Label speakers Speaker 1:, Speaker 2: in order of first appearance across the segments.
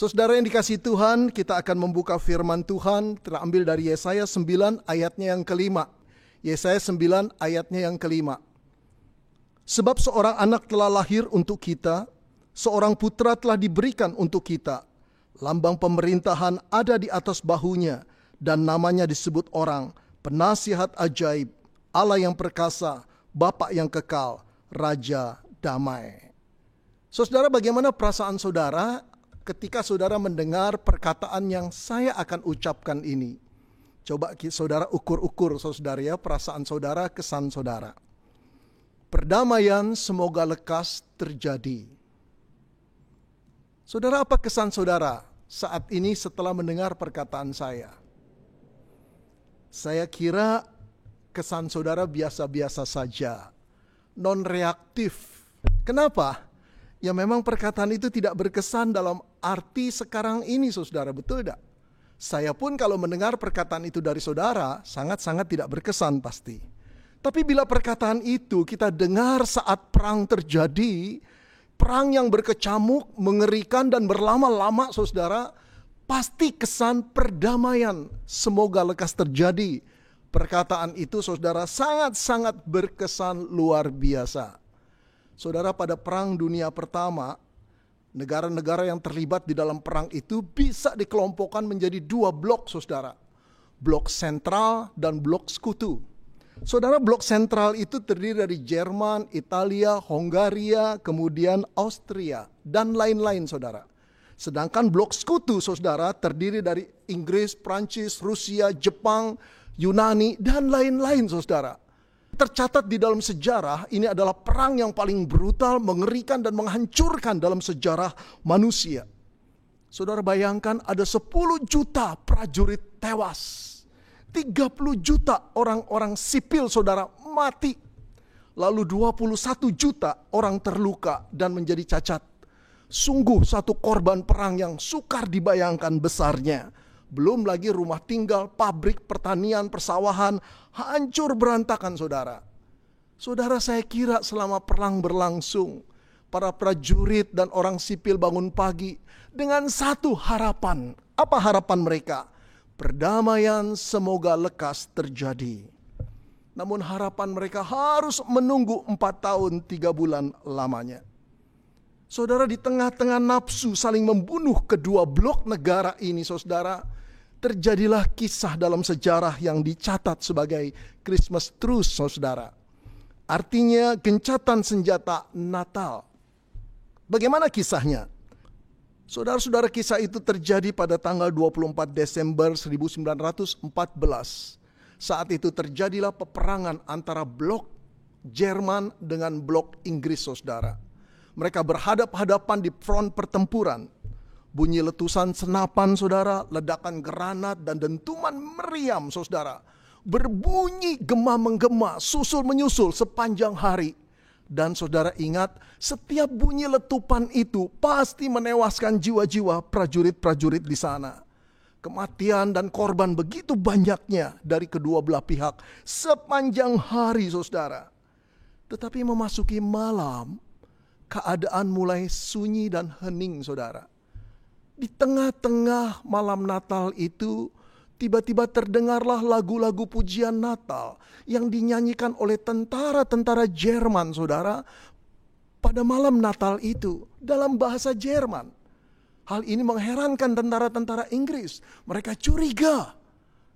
Speaker 1: Saudara yang dikasihi Tuhan, kita akan membuka firman Tuhan terambil dari Yesaya 9 ayatnya yang kelima. Yesaya 9 ayatnya yang kelima. Sebab seorang anak telah lahir untuk kita, seorang putra telah diberikan untuk kita. Lambang pemerintahan ada di atas bahunya, dan namanya disebut orang, Penasihat Ajaib, Allah yang perkasa, Bapa yang kekal, Raja Damai. Saudara, bagaimana perasaan saudara ketika saudara mendengar perkataan yang saya akan ucapkan ini? Coba saudara ukur-ukur saudara ya, perasaan saudara, kesan saudara. Perdamaian semoga lekas terjadi. Saudara, apa kesan saudara saat ini setelah mendengar perkataan saya? Saya kira kesan saudara biasa-biasa saja, non-reaktif. Kenapa? Ya memang perkataan itu tidak berkesan dalam arti sekarang ini, saudara, betul tidak? Saya pun kalau mendengar perkataan itu dari saudara, sangat-sangat tidak berkesan pasti. Tapi bila perkataan itu kita dengar saat perang terjadi, perang yang berkecamuk, mengerikan dan berlama-lama, saudara, pasti kesan perdamaian semoga lekas terjadi. Perkataan itu, saudara, sangat-sangat berkesan luar biasa. Saudara, pada Perang Dunia Pertama, negara-negara yang terlibat di dalam perang itu bisa dikelompokkan menjadi dua blok, saudara. Blok sentral dan blok sekutu. Saudara, blok sentral itu terdiri dari Jerman, Italia, Hongaria, kemudian Austria, dan lain-lain, saudara. Sedangkan blok sekutu, saudara, terdiri dari Inggris, Prancis, Rusia, Jepang, Yunani, dan lain-lain, saudara. Tercatat di dalam sejarah, ini adalah perang yang paling brutal, mengerikan, dan menghancurkan dalam sejarah manusia. Saudara bayangkan ada 10 juta prajurit tewas. 30 juta orang-orang sipil, saudara, mati. Lalu 21 juta orang terluka dan menjadi cacat. Sungguh satu korban perang yang sukar dibayangkan besarnya. Belum lagi rumah tinggal, pabrik, pertanian, persawahan, hancur berantakan, saudara. Saudara, saya kira selama perang berlangsung, para prajurit dan orang sipil bangun pagi dengan satu harapan. Apa harapan mereka? Perdamaian semoga lekas terjadi. Namun harapan mereka harus menunggu 4 tahun 3 bulan lamanya. Saudara, di tengah-tengah nafsu saling membunuh kedua blok negara ini, saudara, terjadilah kisah dalam sejarah yang dicatat sebagai Christmas Truce, saudara. Artinya gencatan senjata Natal. Bagaimana kisahnya? Saudara-saudara, kisah itu terjadi pada tanggal 24 Desember 1914. Saat itu terjadilah peperangan antara blok Jerman dengan blok Inggris, saudara. Mereka berhadap-hadapan di front pertempuran. Bunyi letusan senapan, saudara, ledakan granat dan dentuman meriam, saudara, berbunyi gema-menggema, susul-menyusul sepanjang hari. Dan saudara ingat, setiap bunyi letupan itu pasti menewaskan jiwa-jiwa prajurit-prajurit di sana. Kematian dan korban begitu banyaknya dari kedua belah pihak sepanjang hari, saudara. Tetapi memasuki malam, keadaan mulai sunyi dan hening, saudara. Di tengah-tengah malam Natal itu, tiba-tiba terdengarlah lagu-lagu pujian Natal yang dinyanyikan oleh tentara-tentara Jerman, saudara, pada malam Natal itu dalam bahasa Jerman. Hal ini mengherankan tentara-tentara Inggris. Mereka curiga.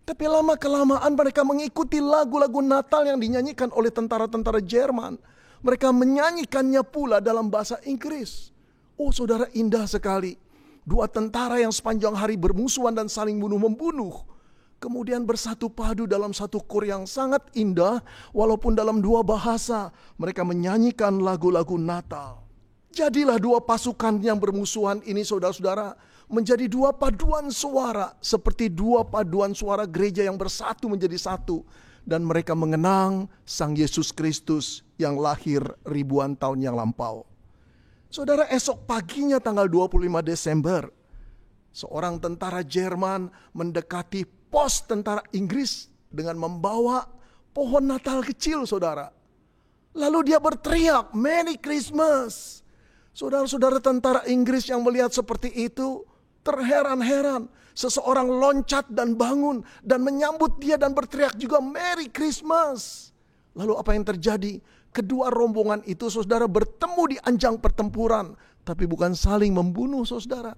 Speaker 1: Tapi lama-kelamaan mereka mengikuti lagu-lagu Natal yang dinyanyikan oleh tentara-tentara Jerman. Mereka menyanyikannya pula dalam bahasa Inggris. Oh, saudara, indah sekali. Dua tentara yang sepanjang hari bermusuhan dan saling bunuh-membunuh, kemudian bersatu padu dalam satu kor yang sangat indah, walaupun dalam dua bahasa. Mereka menyanyikan lagu-lagu Natal. Jadilah dua pasukan yang bermusuhan ini, saudara-saudara, menjadi dua paduan suara, seperti dua paduan suara gereja yang bersatu menjadi satu. Dan mereka mengenang Sang Yesus Kristus yang lahir ribuan tahun yang lampau. Saudara, esok paginya tanggal 25 Desember, seorang tentara Jerman mendekati pos tentara Inggris dengan membawa pohon Natal kecil, saudara. Lalu dia berteriak, "Merry Christmas." Saudara-saudara, tentara Inggris yang melihat seperti itu terheran-heran. Seseorang loncat dan bangun dan menyambut dia dan berteriak juga Merry Christmas. Lalu apa yang terjadi? Kedua rombongan itu saudara bertemu di anjang pertempuran. Tapi bukan saling membunuh saudara.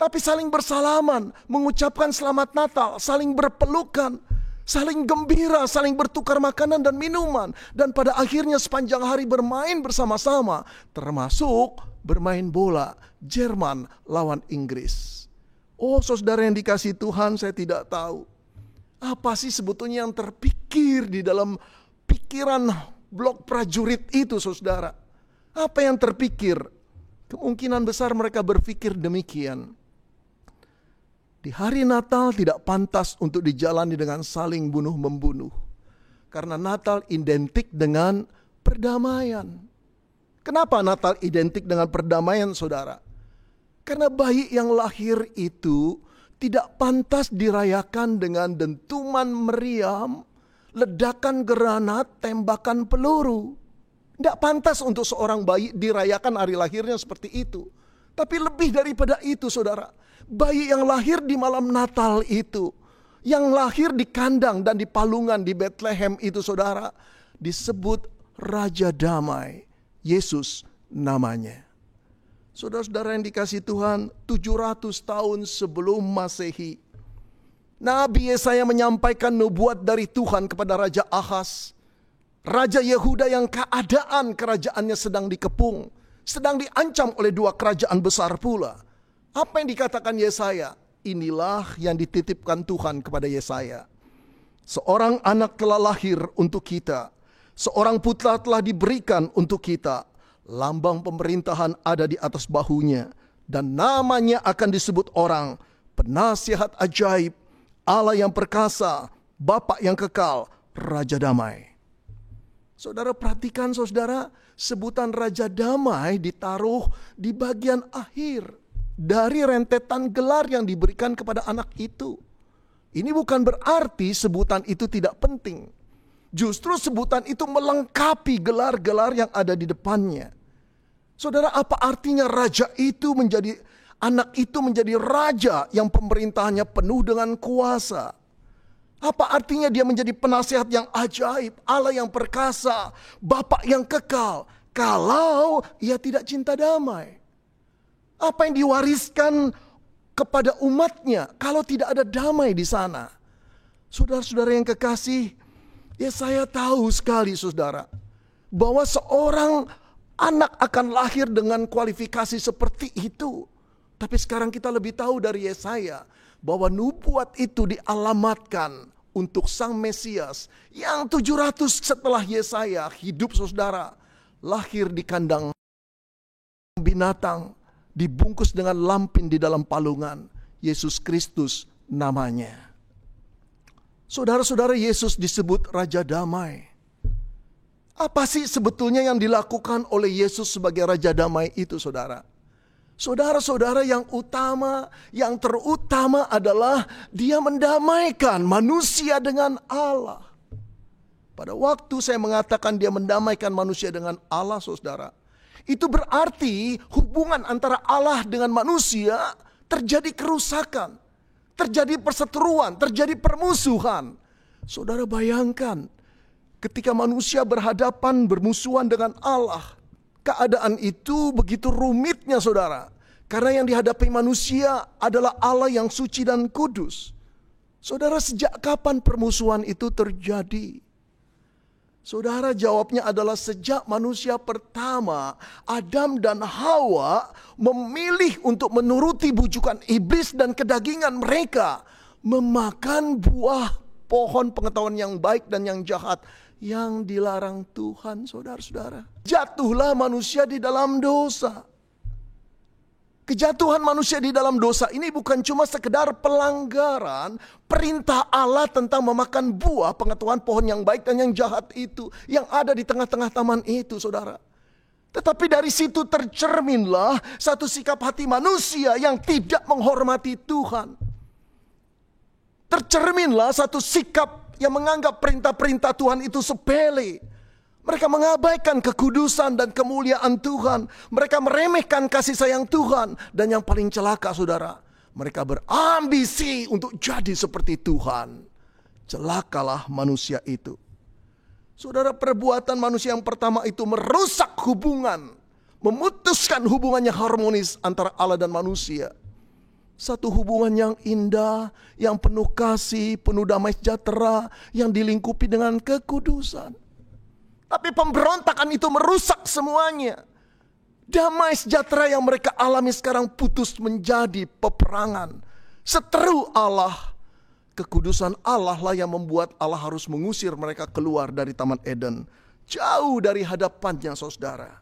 Speaker 1: Tapi saling bersalaman, mengucapkan selamat Natal, saling berpelukan, saling gembira, saling bertukar makanan dan minuman. Dan pada akhirnya sepanjang hari bermain bersama-sama. Termasuk bermain bola Jerman lawan Inggris. Oh saudara yang dikasihi Tuhan, saya tidak tahu. Apa sih sebetulnya yang terpikir di dalam pikiran blok prajurit itu saudara? Apa yang terpikir? Kemungkinan besar mereka berpikir demikian. Di hari Natal tidak pantas untuk dijalani dengan saling bunuh-membunuh. Karena Natal identik dengan perdamaian. Kenapa Natal identik dengan perdamaian saudara? Karena bayi yang lahir itu tidak pantas dirayakan dengan dentuman meriam, ledakan granat, tembakan peluru. Tidak pantas untuk seorang bayi dirayakan hari lahirnya seperti itu. Tapi lebih daripada itu saudara, bayi yang lahir di malam Natal itu, yang lahir di kandang dan di palungan di Bethlehem itu saudara, disebut Raja Damai, Yesus namanya. Saudara-saudara yang dikasihi Tuhan, 700 tahun sebelum Masehi, Nabi Yesaya menyampaikan nubuat dari Tuhan kepada Raja Ahaz, Raja Yehuda yang keadaan kerajaannya sedang dikepung, sedang diancam oleh dua kerajaan besar pula. Apa yang dikatakan Yesaya? Inilah yang dititipkan Tuhan kepada Yesaya. Seorang anak telah lahir untuk kita, seorang putra telah diberikan untuk kita. Lambang pemerintahan ada di atas bahunya, dan namanya akan disebut orang Penasihat Ajaib, Allah yang perkasa, Bapa yang kekal, Raja Damai. Saudara perhatikan saudara, sebutan Raja Damai ditaruh di bagian akhir dari rentetan gelar yang diberikan kepada anak itu. Ini bukan berarti sebutan itu tidak penting. Justru sebutan itu melengkapi gelar-gelar yang ada di depannya. Saudara, apa artinya raja itu menjadi, anak itu menjadi raja yang pemerintahannya penuh dengan kuasa? Apa artinya dia menjadi penasihat yang ajaib, Allah yang perkasa, Bapa yang kekal, kalau ia tidak cinta damai? Apa yang diwariskan kepada umatnya kalau tidak ada damai di sana? Saudara-saudara yang kekasih, ya saya tahu sekali saudara, bahwa seorang anak akan lahir dengan kualifikasi seperti itu. Tapi sekarang kita lebih tahu dari Yesaya bahwa nubuat itu dialamatkan untuk Sang Mesias yang 700 setelah Yesaya hidup saudara, lahir di kandang binatang, dibungkus dengan lampin di dalam palungan. Yesus Kristus namanya. Saudara-saudara, Yesus disebut Raja Damai. Apa sih sebetulnya yang dilakukan oleh Yesus sebagai Raja Damai itu saudara? Saudara-saudara, yang utama, yang terutama adalah dia mendamaikan manusia dengan Allah. Pada waktu saya mengatakan dia mendamaikan manusia dengan Allah saudara, itu berarti hubungan antara Allah dengan manusia terjadi kerusakan, terjadi perseteruan, terjadi permusuhan. Saudara bayangkan, ketika manusia bermusuhan dengan Allah, keadaan itu begitu rumitnya saudara. Karena yang dihadapi manusia adalah Allah yang suci dan kudus. Saudara, sejak kapan permusuhan itu terjadi? Saudara, jawabnya adalah sejak manusia pertama, Adam dan Hawa, memilih untuk menuruti bujukan iblis dan kedagingan mereka, memakan buah pohon pengetahuan yang baik dan yang jahat yang dilarang Tuhan. Saudara-saudara, jatuhlah manusia di dalam dosa. Kejatuhan manusia di dalam dosa ini bukan cuma sekedar pelanggaran perintah Allah tentang memakan buah pengetahuan pohon yang baik dan yang jahat itu yang ada di tengah-tengah taman itu saudara. Tetapi dari situ tercerminlah satu sikap hati manusia yang tidak menghormati Tuhan. Tercerminlah satu sikap yang menganggap perintah-perintah Tuhan itu sepele. Mereka mengabaikan kekudusan dan kemuliaan Tuhan. Mereka meremehkan kasih sayang Tuhan. Dan yang paling celaka saudara, Mereka berambisi untuk jadi seperti Tuhan. Celakalah manusia itu. Saudara, perbuatan manusia yang pertama itu merusak hubungan, memutuskan hubungan yang harmonis antara Allah dan manusia. Satu hubungan yang indah, yang penuh kasih, penuh damai sejahtera, yang dilingkupi dengan kekudusan. Tapi pemberontakan itu merusak semuanya. Damai sejahtera yang mereka alami sekarang putus menjadi peperangan. Seteru Allah, kekudusan Allah lah yang membuat Allah harus mengusir mereka keluar dari Taman Eden. Jauh dari hadapannya, saudara.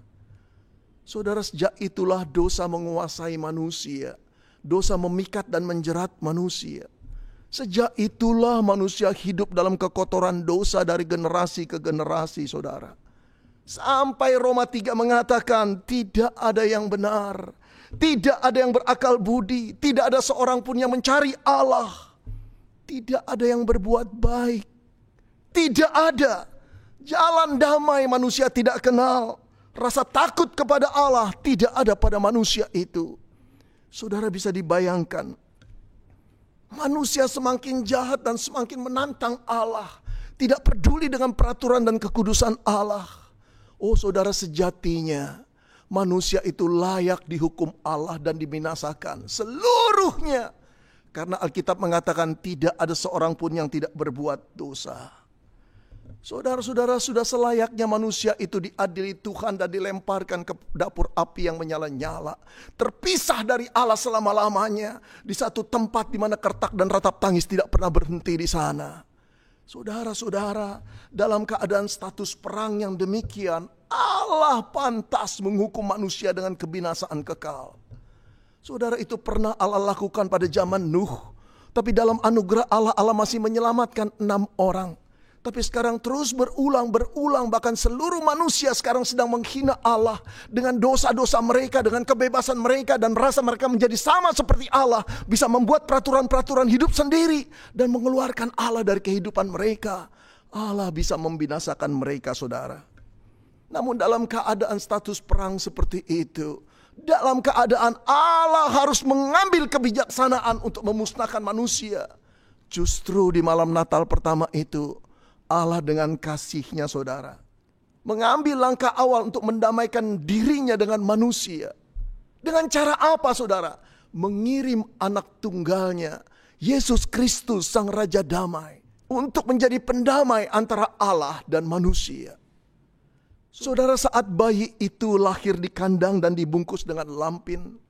Speaker 1: Saudara, sejak itulah dosa menguasai manusia. Dosa memikat dan menjerat manusia. Sejak itulah manusia hidup dalam kekotoran dosa dari generasi ke generasi, saudara. Sampai Roma 3 mengatakan tidak ada yang benar, tidak ada yang berakal budi, tidak ada seorang pun yang mencari Allah, tidak ada yang berbuat baik, tidak ada. Jalan damai manusia tidak kenal, rasa takut kepada Allah tidak ada pada manusia itu. Saudara, bisa dibayangkan, manusia semakin jahat dan semakin menantang Allah, tidak peduli dengan peraturan dan kekudusan Allah. Oh saudara, sejatinya manusia itu layak dihukum Allah dan dibinasakan seluruhnya. Karena Alkitab mengatakan tidak ada seorang pun yang tidak berbuat dosa. Saudara-saudara, sudah selayaknya manusia itu diadili Tuhan dan dilemparkan ke dapur api yang menyala-nyala. Terpisah dari Allah selama-lamanya. Di satu tempat di mana kertak dan ratap tangis tidak pernah berhenti di sana. Saudara-saudara, dalam keadaan status perang yang demikian, Allah pantas menghukum manusia dengan kebinasaan kekal. Saudara, itu pernah Allah lakukan pada zaman Nuh. Tapi dalam anugerah Allah, Allah masih menyelamatkan 6 orang. Tapi sekarang terus berulang, bahkan seluruh manusia sekarang sedang menghina Allah dengan dosa-dosa mereka, dengan kebebasan mereka, dan merasa mereka menjadi sama seperti Allah, bisa membuat peraturan-peraturan hidup sendiri dan mengeluarkan Allah dari kehidupan mereka. Allah bisa membinasakan mereka, saudara. Namun dalam keadaan status perang seperti itu, dalam keadaan Allah harus mengambil kebijaksanaan untuk memusnahkan manusia, justru di malam Natal pertama itu, Allah dengan kasih-Nya, saudara, mengambil langkah awal untuk mendamaikan dirinya dengan manusia. Dengan cara apa, saudara? Mengirim anak tunggalnya, Yesus Kristus Sang Raja Damai, untuk menjadi pendamai antara Allah dan manusia. Saudara, saat bayi itu lahir di kandang dan dibungkus dengan lampin,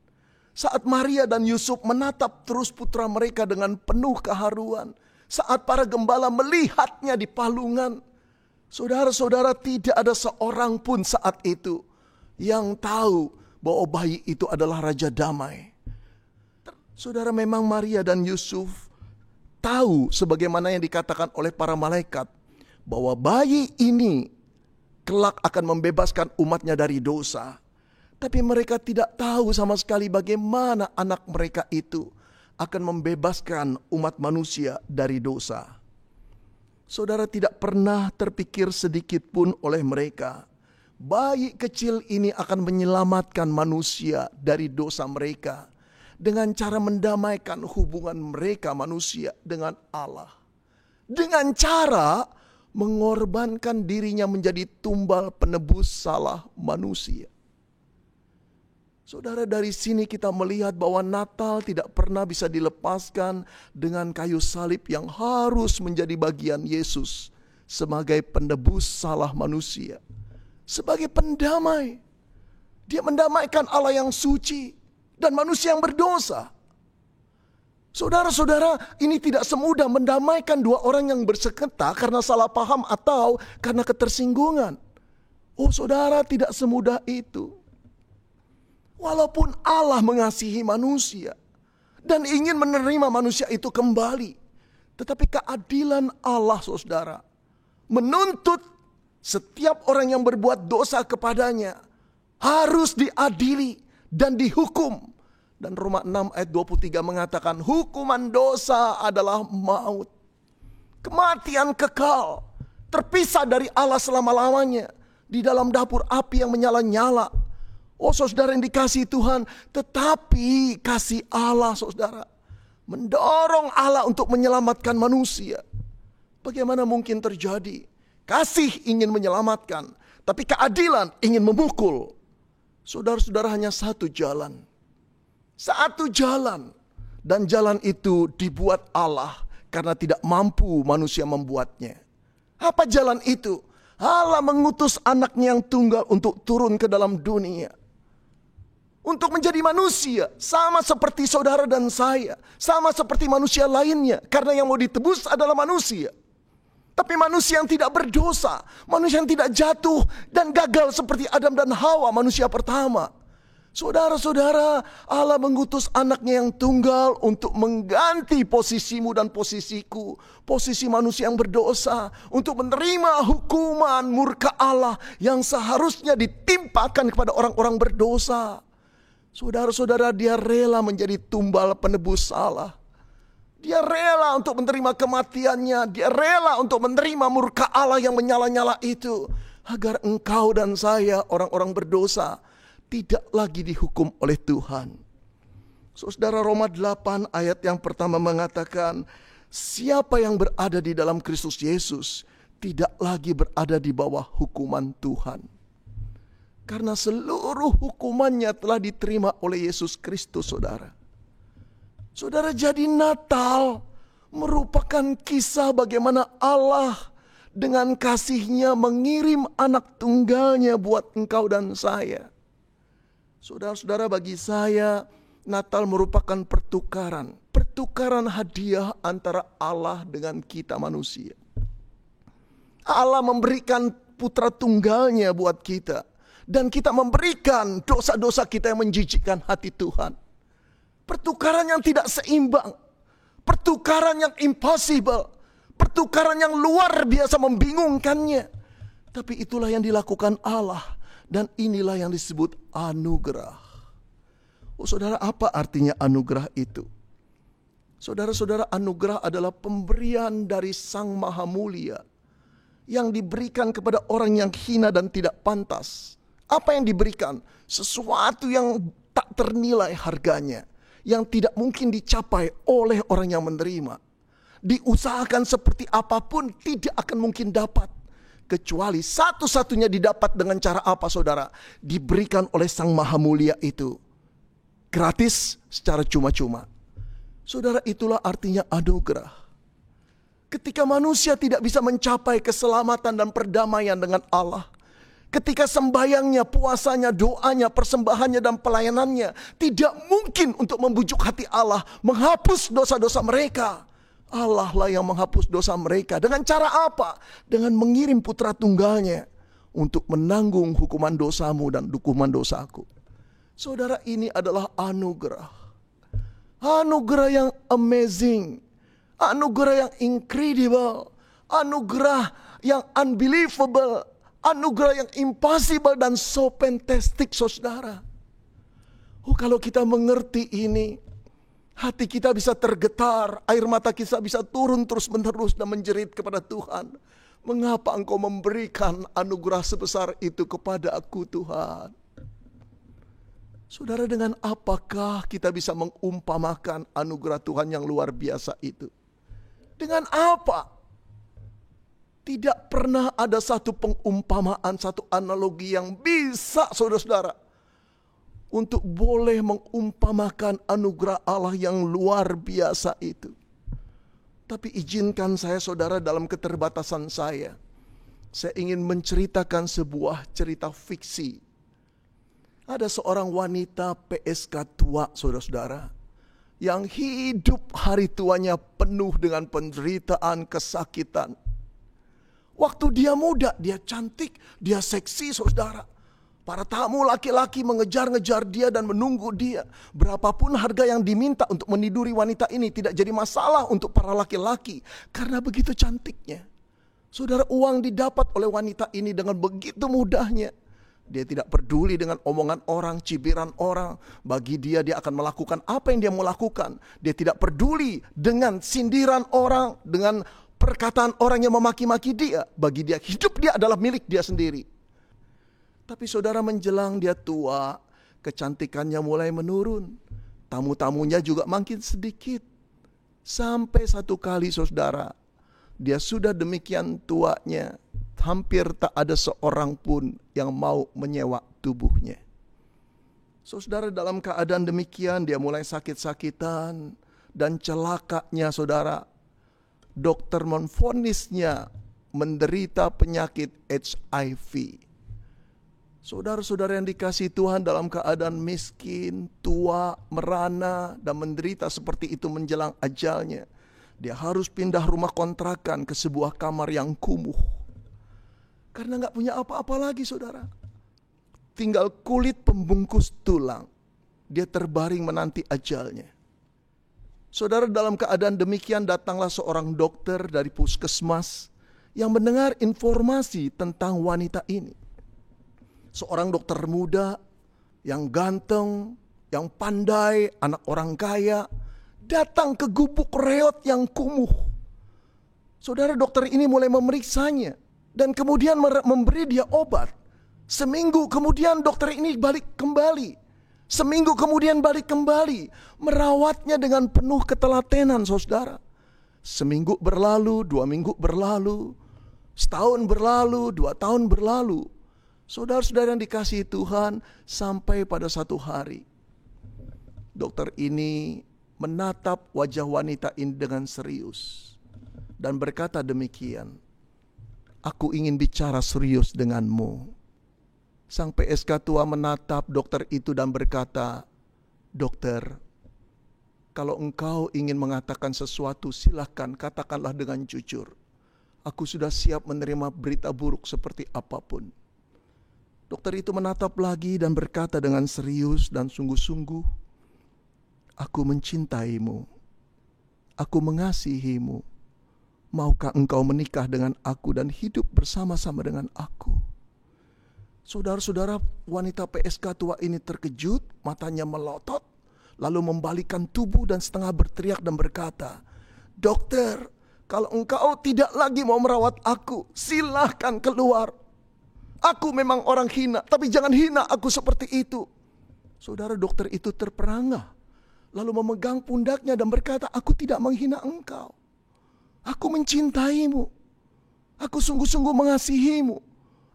Speaker 1: saat Maria dan Yusuf menatap terus putra mereka dengan penuh keharuan, saat para gembala melihatnya di palungan, saudara-saudara, tidak ada seorang pun saat itu yang tahu bahwa bayi itu adalah Raja Damai. Saudara, memang Maria dan Yusuf tahu sebagaimana yang dikatakan oleh para malaikat, bahwa bayi ini kelak akan membebaskan umatnya dari dosa. Tapi mereka tidak tahu sama sekali bagaimana anak mereka itu akan membebaskan umat manusia dari dosa. Saudara, tidak pernah terpikir sedikit pun oleh mereka, bayi kecil ini akan menyelamatkan manusia dari dosa mereka dengan cara mendamaikan hubungan mereka manusia dengan Allah. Dengan cara mengorbankan dirinya menjadi tumbal penebus salah manusia. Saudara, dari sini kita melihat bahwa Natal tidak pernah bisa dilepaskan dengan kayu salib yang harus menjadi bagian Yesus sebagai penebus salah manusia, sebagai pendamai. Dia mendamaikan Allah yang suci dan manusia yang berdosa. Saudara-saudara, ini tidak semudah mendamaikan dua orang yang bersengketa karena salah paham atau karena ketersinggungan. Oh saudara, tidak semudah itu. Walaupun Allah mengasihi manusia dan ingin menerima manusia itu kembali, tetapi keadilan Allah, saudara, menuntut setiap orang yang berbuat dosa kepadanya harus diadili dan dihukum. Dan Roma 6 ayat 23 mengatakan hukuman dosa adalah maut, kematian kekal, terpisah dari Allah selama-lamanya di dalam dapur api yang menyala-nyala. Oh saudara yang dikasihi Tuhan, tetapi kasih Allah saudara mendorong Allah untuk menyelamatkan manusia. Bagaimana mungkin terjadi? Kasih ingin menyelamatkan, tapi keadilan ingin memukul. Saudara-saudara, hanya satu jalan. Satu jalan. Dan jalan itu dibuat Allah karena tidak mampu manusia membuatnya. Apa jalan itu? Allah mengutus anaknya yang tunggal untuk turun ke dalam dunia. Untuk menjadi manusia, sama seperti saudara dan saya, sama seperti manusia lainnya. Karena yang mau ditebus adalah manusia. Tapi manusia yang tidak berdosa, manusia yang tidak jatuh dan gagal seperti Adam dan Hawa, manusia pertama. Saudara-saudara, Allah mengutus anaknya yang tunggal untuk mengganti posisimu dan posisiku. Posisi manusia yang berdosa. Untuk menerima hukuman murka Allah yang seharusnya ditimpakan kepada orang-orang berdosa. Saudara-saudara, dia rela menjadi tumbal penebus salah. Dia rela untuk menerima kematiannya. Dia rela untuk menerima murka Allah yang menyala-nyala itu. Agar engkau dan saya, orang-orang berdosa, tidak lagi dihukum oleh Tuhan. Saudara, Roma 8 ayat yang pertama mengatakan, siapa yang berada di dalam Kristus Yesus tidak lagi berada di bawah hukuman Tuhan. Karena seluruh hukumannya telah diterima oleh Yesus Kristus, saudara. Saudara, jadi Natal merupakan kisah bagaimana Allah dengan kasih-Nya mengirim anak tunggalnya buat engkau dan saya. Saudara-saudara, bagi saya Natal merupakan pertukaran. Pertukaran hadiah antara Allah dengan kita manusia. Allah memberikan putra tunggalnya buat kita. Dan kita memberikan dosa-dosa kita yang menjijikkan hati Tuhan. Pertukaran yang tidak seimbang. Pertukaran yang impossible. Pertukaran yang luar biasa membingungkannya. Tapi itulah yang dilakukan Allah. Dan inilah yang disebut anugerah. Oh saudara, apa artinya anugerah itu? Saudara-saudara, anugerah adalah pemberian dari Sang Maha Mulia. Yang diberikan kepada orang yang hina dan tidak pantas. Apa yang diberikan? Sesuatu yang tak ternilai harganya. Yang tidak mungkin dicapai oleh orang yang menerima. Diusahakan seperti apapun tidak akan mungkin dapat. Kecuali satu-satunya didapat dengan cara apa saudara? Diberikan oleh Sang Maha Mulia itu. Gratis secara cuma-cuma. Saudara, itulah artinya anugerah. Ketika manusia tidak bisa mencapai keselamatan dan perdamaian dengan Allah. Ketika sembayangnya, puasanya, doanya, persembahannya dan pelayanannya tidak mungkin untuk membujuk hati Allah menghapus dosa-dosa mereka. Allah lah yang menghapus dosa mereka. Dengan cara apa? Dengan mengirim putra tunggalnya untuk menanggung hukuman dosamu dan hukuman dosaku. Saudara, ini adalah anugerah. Anugerah yang amazing. Anugerah yang incredible. Anugerah yang unbelievable. Anugerah yang impossible dan so fantastic, saudara. Oh, kalau kita mengerti ini, hati kita bisa tergetar, air mata kita bisa turun terus-menerus dan menjerit kepada Tuhan. Mengapa Engkau memberikan anugerah sebesar itu kepada aku, Tuhan? Saudara, dengan apakah kita bisa mengumpamakan anugerah Tuhan yang luar biasa itu? Dengan apa? Tidak pernah ada satu pengumpamaan, satu analogi yang bisa, saudara-saudara, untuk boleh mengumpamakan anugerah Allah yang luar biasa itu. Tapi izinkan saya, saudara, dalam keterbatasan saya ingin menceritakan sebuah cerita fiksi. Ada seorang wanita PSK tua, saudara-saudara, yang hidup hari tuanya penuh dengan penderitaan, kesakitan. Waktu dia muda, dia cantik, dia seksi, saudara. Para tamu laki-laki mengejar-ngejar dia dan menunggu dia. Berapapun harga yang diminta untuk meniduri wanita ini tidak jadi masalah untuk para laki-laki. Karena begitu cantiknya. Saudara, uang didapat oleh wanita ini dengan begitu mudahnya. Dia tidak peduli dengan omongan orang, cibiran orang. Bagi dia, dia akan melakukan apa yang dia mau lakukan. Dia tidak peduli dengan sindiran orang, dengan perkataan orang yang memaki-maki dia. Bagi dia, hidup dia adalah milik dia sendiri. Tapi saudara, menjelang dia tua, Kecantikannya mulai menurun. Tamu-tamunya juga makin sedikit. Sampai satu kali saudara, dia sudah demikian tuanya, hampir tak ada seorang pun yang mau menyewa tubuhnya. Saudara, dalam keadaan demikian dia mulai sakit-sakitan. Dan celakanya saudara, dokter memvonisnya menderita penyakit HIV. Saudara-saudara yang dikasihi Tuhan, dalam keadaan miskin, tua, merana, dan menderita seperti itu menjelang ajalnya, dia harus pindah rumah kontrakan ke sebuah kamar yang kumuh. Karena gak punya apa-apa lagi saudara. Tinggal kulit pembungkus tulang. Dia terbaring menanti ajalnya. Saudara, dalam keadaan demikian datanglah seorang dokter dari puskesmas yang mendengar informasi tentang wanita ini. Seorang dokter muda yang ganteng, yang pandai, anak orang kaya, datang ke gubuk reot yang kumuh. Saudara, dokter ini mulai memeriksanya dan kemudian memberi dia obat. Seminggu kemudian dokter ini balik kembali. Seminggu kemudian balik kembali, merawatnya dengan penuh ketelatenan saudara. Seminggu berlalu, 2 minggu berlalu, setahun berlalu, 2 tahun berlalu. Saudara-saudara yang dikasihi Tuhan, sampai pada satu hari dokter ini menatap wajah wanita ini dengan serius dan berkata demikian, "Aku ingin bicara serius denganmu." Sang PSK tua menatap dokter itu dan berkata, "Dokter, kalau engkau ingin mengatakan sesuatu, silakan katakanlah dengan jujur. Aku sudah siap menerima berita buruk seperti apapun." Dokter itu menatap lagi dan berkata dengan serius dan sungguh-sungguh, "Aku mencintaimu. Aku mengasihimu. Maukah engkau menikah dengan aku dan hidup bersama-sama dengan aku?" Saudara-saudara, wanita PSK tua ini terkejut, matanya melotot, lalu membalikkan tubuh dan setengah berteriak dan berkata, "Dokter, kalau engkau tidak lagi mau merawat aku, silahkan keluar. Aku memang orang hina, tapi jangan hina aku seperti itu." Saudara, dokter itu terperangah, lalu memegang pundaknya dan berkata, "Aku tidak menghina engkau. Aku mencintaimu. Aku sungguh-sungguh mengasihimu.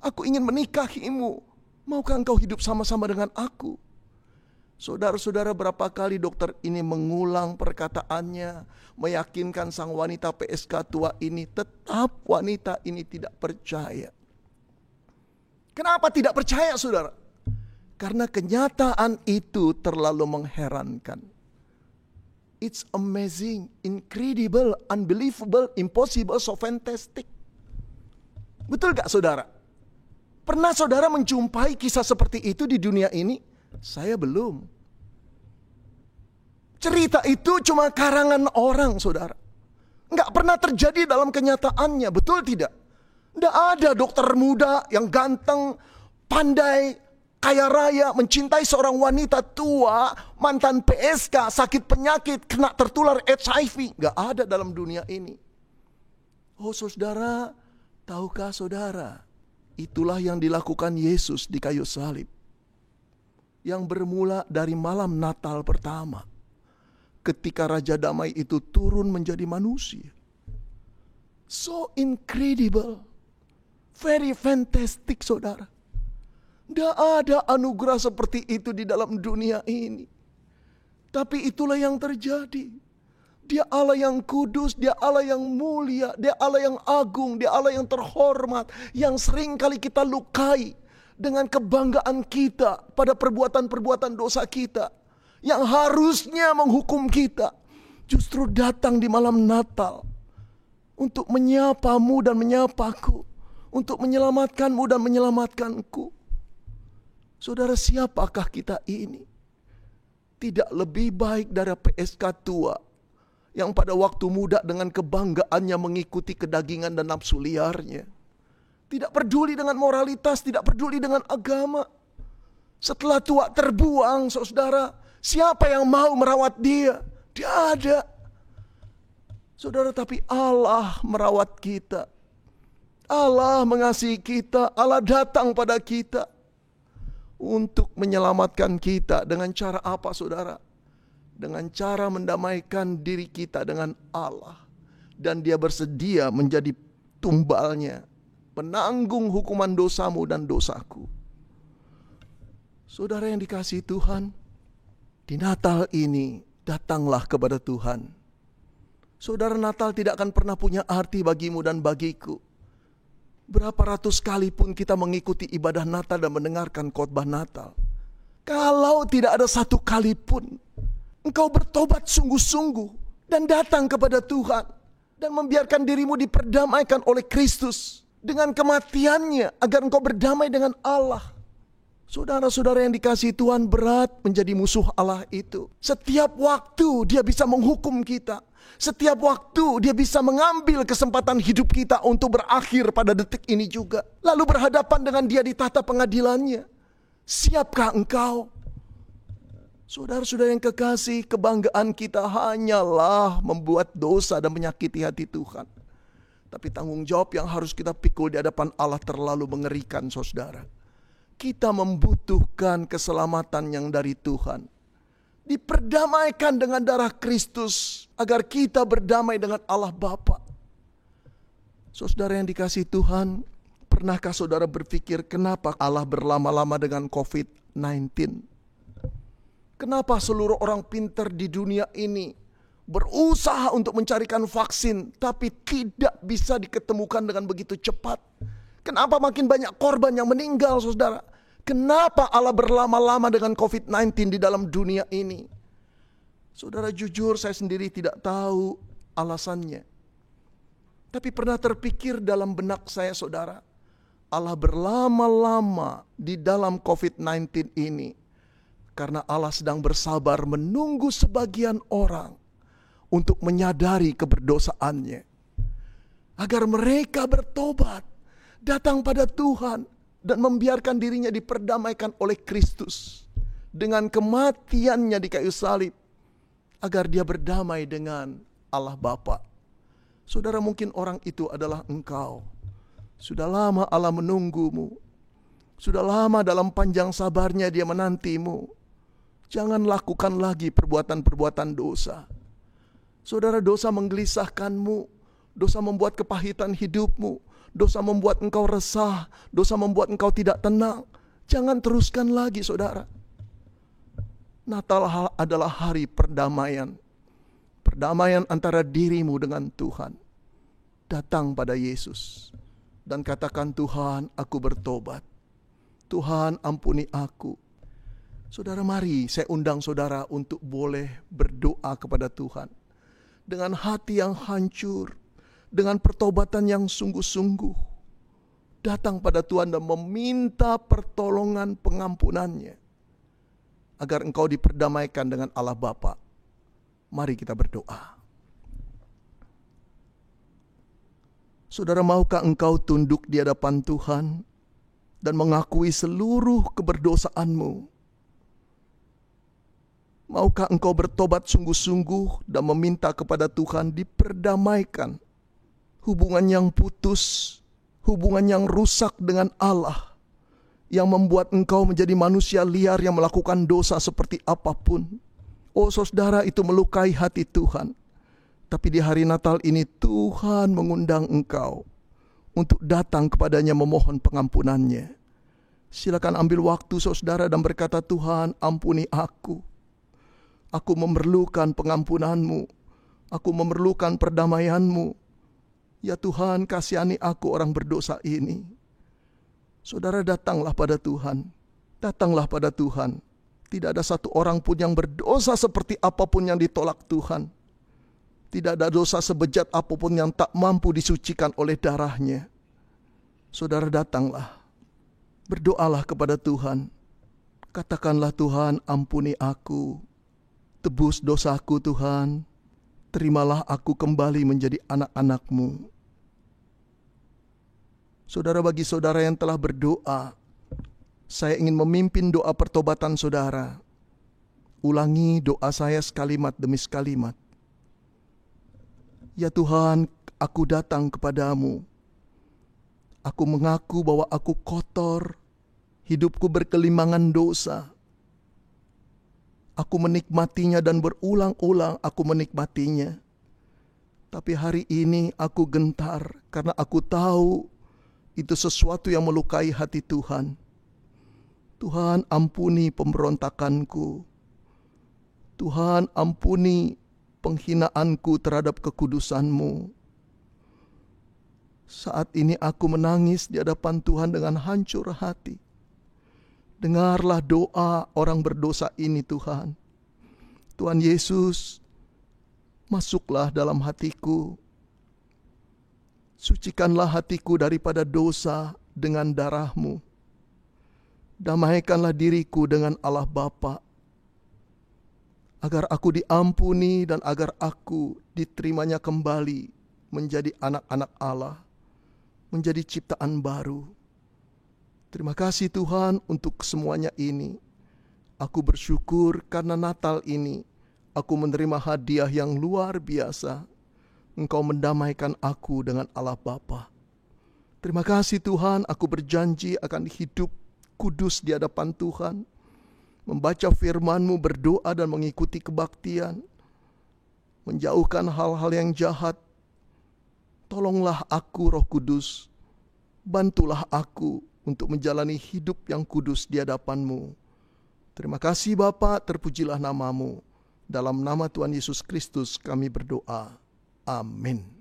Speaker 1: Aku ingin menikahimu. Maukah engkau hidup sama-sama dengan aku?" Saudara-saudara, berapa kali dokter ini mengulang perkataannya, meyakinkan sang wanita PSK tua ini, tetap wanita ini tidak percaya. Kenapa tidak percaya saudara? Karena kenyataan itu terlalu mengherankan. It's amazing, incredible, unbelievable, impossible, so fantastic. Betul gak saudara? Pernah saudara menjumpai kisah seperti itu di dunia ini? Saya belum. Cerita itu cuma karangan orang saudara. Nggak pernah terjadi dalam kenyataannya, betul tidak? Nggak ada dokter muda yang ganteng, pandai, kaya raya, mencintai seorang wanita tua, mantan PSK, sakit penyakit, kena tertular HIV. Nggak ada dalam dunia ini. Oh saudara, tahukah saudara? Itulah yang dilakukan Yesus di kayu salib. Yang bermula dari malam Natal pertama. Ketika Raja Damai itu turun menjadi manusia. So incredible. Very fantastic saudara. Tidak ada anugerah seperti itu di dalam dunia ini. Tapi itulah yang terjadi. Dia Allah yang kudus, Dia Allah yang mulia, Dia Allah yang agung, Dia Allah yang terhormat, yang sering kali kita lukai dengan kebanggaan kita pada perbuatan-perbuatan dosa kita, yang harusnya menghukum kita, justru datang di malam Natal untuk menyapamu dan menyapaku, untuk menyelamatkanmu dan menyelamatkanku. Saudara, siapakah kita ini? Tidak lebih baik dari PSK tua yang pada waktu muda dengan kebanggaannya mengikuti kedagingan dan nafsu liarnya. Tidak peduli dengan moralitas, tidak peduli dengan agama. Setelah tua terbuang, saudara, siapa yang mau merawat dia? Tidak ada. Saudara, tapi Allah merawat kita. Allah mengasihi kita, Allah datang pada kita. untuk menyelamatkan kita. Dengan cara apa, saudara? Dengan cara mendamaikan diri kita dengan Allah. Dan Dia bersedia menjadi tumbalnya, penanggung hukuman dosamu dan dosaku. Saudara yang dikasihi Tuhan, di Natal ini datanglah kepada Tuhan. Saudara, Natal tidak akan pernah punya arti bagimu dan bagiku. Berapa ratus kali pun kita mengikuti ibadah Natal dan mendengarkan khotbah Natal, kalau tidak ada satu kali pun engkau bertobat sungguh-sungguh dan datang kepada Tuhan dan membiarkan dirimu diperdamaikan oleh Kristus dengan kematiannya agar engkau berdamai dengan Allah. Saudara-saudara yang dikasihi Tuhan, berat menjadi musuh Allah itu. Setiap waktu Dia bisa menghukum kita. Setiap waktu Dia bisa mengambil kesempatan hidup kita untuk berakhir pada detik ini juga. Lalu berhadapan dengan Dia di tahta pengadilannya. Siapkah engkau? Saudara-saudara yang kekasih, kebanggaan kita hanyalah membuat dosa dan menyakiti hati Tuhan. Tapi tanggung jawab yang harus kita pikul di hadapan Allah terlalu mengerikan, saudara. Kita membutuhkan keselamatan yang dari Tuhan. Diperdamaikan dengan darah Kristus agar kita berdamai dengan Allah Bapa. Saudara yang dikasihi Tuhan, pernahkah saudara berpikir kenapa Allah berlama-lama dengan COVID-19? Kenapa seluruh orang pintar di dunia ini berusaha untuk mencarikan vaksin tapi tidak bisa diketemukan dengan begitu cepat? Kenapa makin banyak korban yang meninggal, saudara? Kenapa Allah berlama-lama dengan COVID-19 di dalam dunia ini? Saudara, jujur saya sendiri tidak tahu alasannya. Tapi pernah terpikir dalam benak saya, saudara, Allah berlama-lama di dalam COVID-19 ini karena Allah sedang bersabar menunggu sebagian orang untuk menyadari keberdosaannya, agar mereka bertobat, datang pada Tuhan, dan membiarkan dirinya diperdamaikan oleh Kristus dengan kematiannya di kayu salib, agar dia berdamai dengan Allah Bapa. Saudara, mungkin orang itu adalah engkau. Sudah lama Allah menunggumu. Sudah lama dalam panjang sabarnya Dia menantimu. Jangan lakukan lagi perbuatan-perbuatan dosa. Saudara, dosa menggelisahkanmu. Dosa membuat kepahitan hidupmu. Dosa membuat engkau resah. Dosa membuat engkau tidak tenang. Jangan teruskan lagi, saudara. Natal adalah hari perdamaian. Perdamaian antara dirimu dengan Tuhan. Datang pada Yesus dan katakan, Tuhan, aku bertobat. Tuhan, ampuni aku. Saudara, mari saya undang saudara untuk boleh berdoa kepada Tuhan. Dengan hati yang hancur, dengan pertobatan yang sungguh-sungguh, datang pada Tuhan dan meminta pertolongan pengampunannya, agar engkau diperdamaikan dengan Allah Bapa. Mari kita berdoa. Saudara, maukah engkau tunduk di hadapan Tuhan dan mengakui seluruh keberdosaanmu? Maukah engkau bertobat sungguh-sungguh dan meminta kepada Tuhan diperdamaikan hubungan yang putus, hubungan yang rusak dengan Allah, yang membuat engkau menjadi manusia liar yang melakukan dosa seperti apapun? Oh saudara, itu melukai hati Tuhan. Tapi di hari Natal ini Tuhan mengundang engkau untuk datang kepadanya memohon pengampunannya. Silakan ambil waktu saudara dan berkata, Tuhan, ampuni aku. Aku memerlukan pengampunanmu. Aku memerlukan perdamaianmu. Ya Tuhan, kasihani aku orang berdosa ini. Saudara, datanglah pada Tuhan. Datanglah pada Tuhan. Tidak ada satu orang pun yang berdosa seperti apapun yang ditolak Tuhan. Tidak ada dosa sebejat apapun yang tak mampu disucikan oleh darahnya. Saudara, datanglah. Berdoalah kepada Tuhan. Katakanlah, Tuhan, ampuni aku. Tebus dosaku, Tuhan. Terimalah aku kembali menjadi anak-anak-Mu. Saudara, bagi saudara yang telah berdoa, saya ingin memimpin doa pertobatan saudara. Ulangi doa saya sekalimat demi sekalimat. Ya Tuhan, aku datang kepadamu. Aku mengaku bahwa aku kotor, Hidupku bergelimbangan dosa. Aku menikmatinya dan berulang-ulang aku menikmatinya. Tapi hari ini aku gentar karena aku tahu itu sesuatu yang melukai hati Tuhan. Tuhan, ampuni pemberontakanku. Tuhan, ampuni penghinaanku terhadap kekudusan-Mu. Saat ini aku menangis di hadapan Tuhan dengan hancur hati. Dengarlah doa orang berdosa ini, Tuhan. Tuhan Yesus, masuklah dalam hatiku. Sucikanlah hatiku daripada dosa dengan darah-Mu. Damaikanlah diriku dengan Allah Bapa, agar aku diampuni dan agar aku diterimanya kembali menjadi anak-anak Allah, menjadi ciptaan baru. Terima kasih Tuhan untuk semuanya ini. Aku bersyukur karena Natal ini aku menerima hadiah yang luar biasa. Engkau mendamaikan aku dengan Allah Bapa. Terima kasih Tuhan, aku berjanji akan hidup kudus di hadapan Tuhan, membaca firman-Mu, berdoa dan mengikuti kebaktian, menjauhkan hal-hal yang jahat. Tolonglah aku, Roh Kudus, bantulah aku untuk menjalani hidup yang kudus di hadapan-Mu. Terima kasih Bapa, terpujilah nama-Mu. Dalam nama Tuhan Yesus Kristus kami berdoa. Amin.